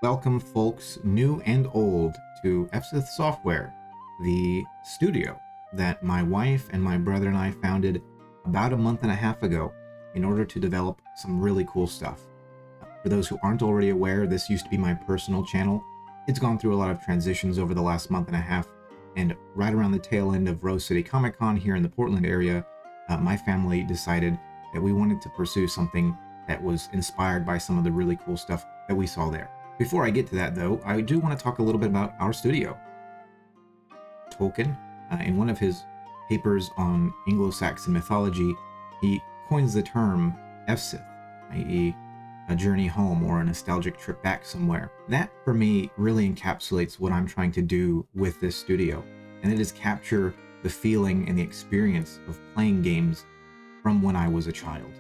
Welcome, folks, new and old, to Eftsith Software, the studio that my wife and my brother and I founded about a month and a half ago in order to develop some really cool stuff. For those who aren't already aware, this used to be my personal channel. It's gone through a lot of transitions over the last month and a half, and right around the tail end of Rose City Comic Con here in the Portland area, my family decided that we wanted to pursue something that was inspired by some of the really cool stuff that we saw there. Before I get to that, though, I do want to talk a little bit about our studio. Tolkien, in one of his papers on Anglo-Saxon mythology, he coins the term Eftsith, i.e. a journey home or a nostalgic trip back somewhere. That, for me, really encapsulates what I'm trying to do with this studio, and it is capture the feeling and the experience of playing games from when I was a child.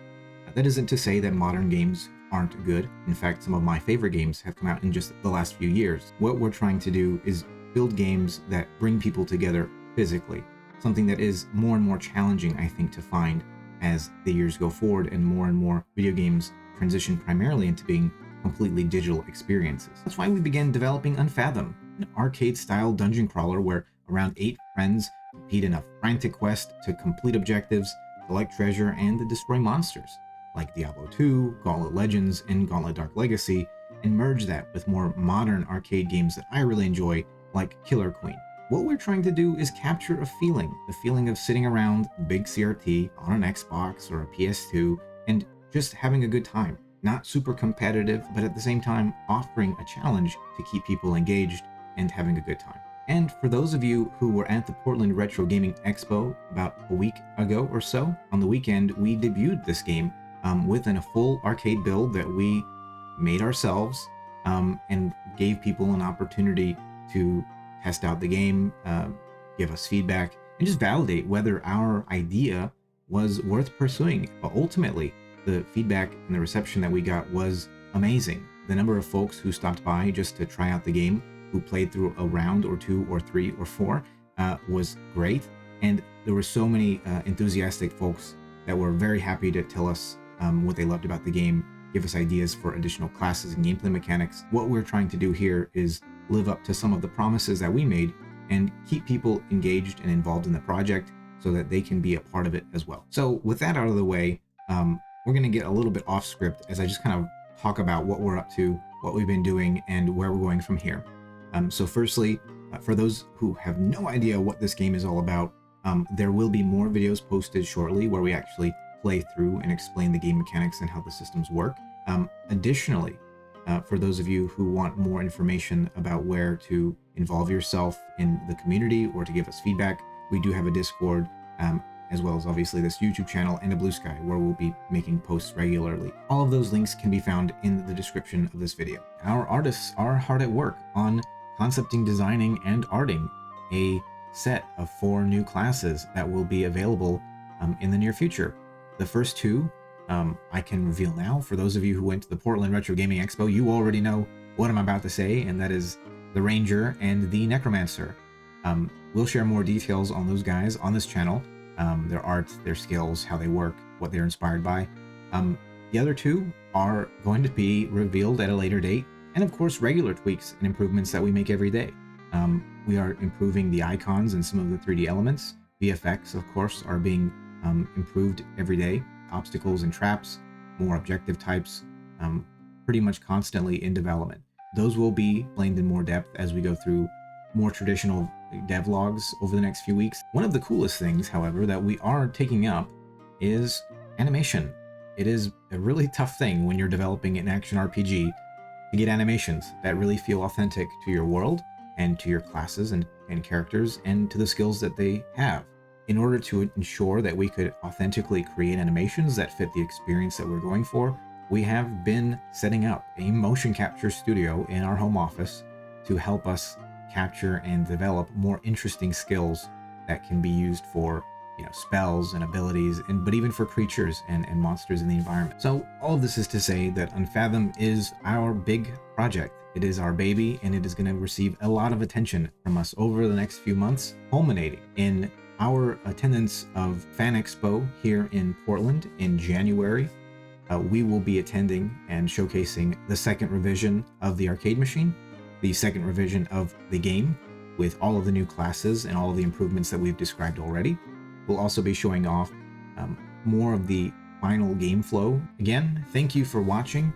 That isn't to say that modern games aren't good. In fact, some of my favorite games have come out in just the last few years. What we're trying to do is build games that bring people together physically, something that is more and more challenging, I think, to find as the years go forward and more video games transition primarily into being completely digital experiences. That's why we began developing Unfathom, an arcade-style dungeon crawler where around 8 friends compete in a frantic quest to complete objectives, collect treasure, and destroy monsters like Diablo 2, Gauntlet Legends, and Gauntlet Dark Legacy, and merge that with more modern arcade games that I really enjoy, like Killer Queen. What we're trying to do is capture a feeling, the feeling of sitting around big CRT on an Xbox or a PS2 and just having a good time. Not super competitive, but at the same time offering a challenge to keep people engaged and having a good time. And for those of you who were at the Portland Retro Gaming Expo about a week ago or so, on the weekend we debuted this game within a full arcade build that we made ourselves, and gave people an opportunity to test out the game, give us feedback, and just validate whether our idea was worth pursuing. But ultimately, the feedback and the reception that we got was amazing. The number of folks who stopped by just to try out the game, who played through a round or 2 or 3 or 4, was great. And there were so many enthusiastic folks that were very happy to tell us what they loved about the game, give us ideas for additional classes and gameplay mechanics. What we're trying to do here is live up to some of the promises that we made and keep people engaged and involved in the project so that they can be a part of it as well. So with that out of the way, we're going to get a little bit off script as I just kind of talk about what we're up to, what we've been doing, and where we're going from here. So firstly, for those who have no idea what this game is all about, there will be more videos posted shortly where we actually play through and explain the game mechanics and how the systems work. Additionally, for those of you who want more information about where to involve yourself in the community or to give us feedback, we do have a Discord, as well as obviously this YouTube channel and a Bluesky where we'll be making posts regularly. All of those links can be found in the description of this video. Our artists are hard at work on concepting, designing, and arting a set of 4 new classes that will be available in the near future. The first 2 I can reveal now. For those of you who went to the Portland Retro Gaming Expo, you already know what I'm about to say, and that is the Ranger and the Necromancer. We'll share more details on those guys on this channel, their art, their skills, how they work, what they're inspired by. The other 2 are going to be revealed at a later date, and of course regular tweaks and improvements that we make every day. We are improving the icons and some of the 3D elements. VFX, of course, are being improved every day. Obstacles and traps, more objective types, pretty much constantly in development. Those will be explained in more depth as we go through more traditional devlogs over the next few weeks. One of the coolest things, however, that we are taking up is animation. It is a really tough thing when you're developing an action RPG to get animations that really feel authentic to your world and to your classes and characters and to the skills that they have. In order to ensure that we could authentically create animations that fit the experience that we're going for, we have been setting up a motion capture studio in our home office to help us capture and develop more interesting skills that can be used for, spells and abilities, but even for creatures and monsters in the environment. So all of this is to say that Unfathom is our big project. It is our baby, and it is going to receive a lot of attention from us over the next few months, culminating in our attendance of Fan Expo here in Portland in January, we will be attending and showcasing the second revision of the arcade machine, the second revision of the game with all of the new classes and all of the improvements that we've described already. We'll also be showing off more of the final game flow. Again, thank you for watching.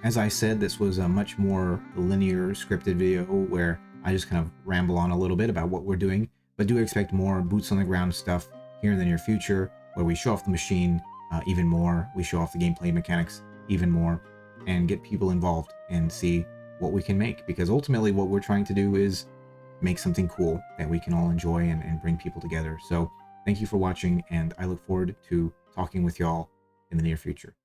As I said, this was a much more linear scripted video where I just kind of ramble on a little bit about what we're doing, but do expect more boots on the ground stuff here in the near future where we show off the machine even more, we show off the gameplay mechanics even more, and get people involved and see what we can make, because ultimately what we're trying to do is make something cool that we can all enjoy and bring people together. So thank you for watching, and I look forward to talking with y'all in the near future.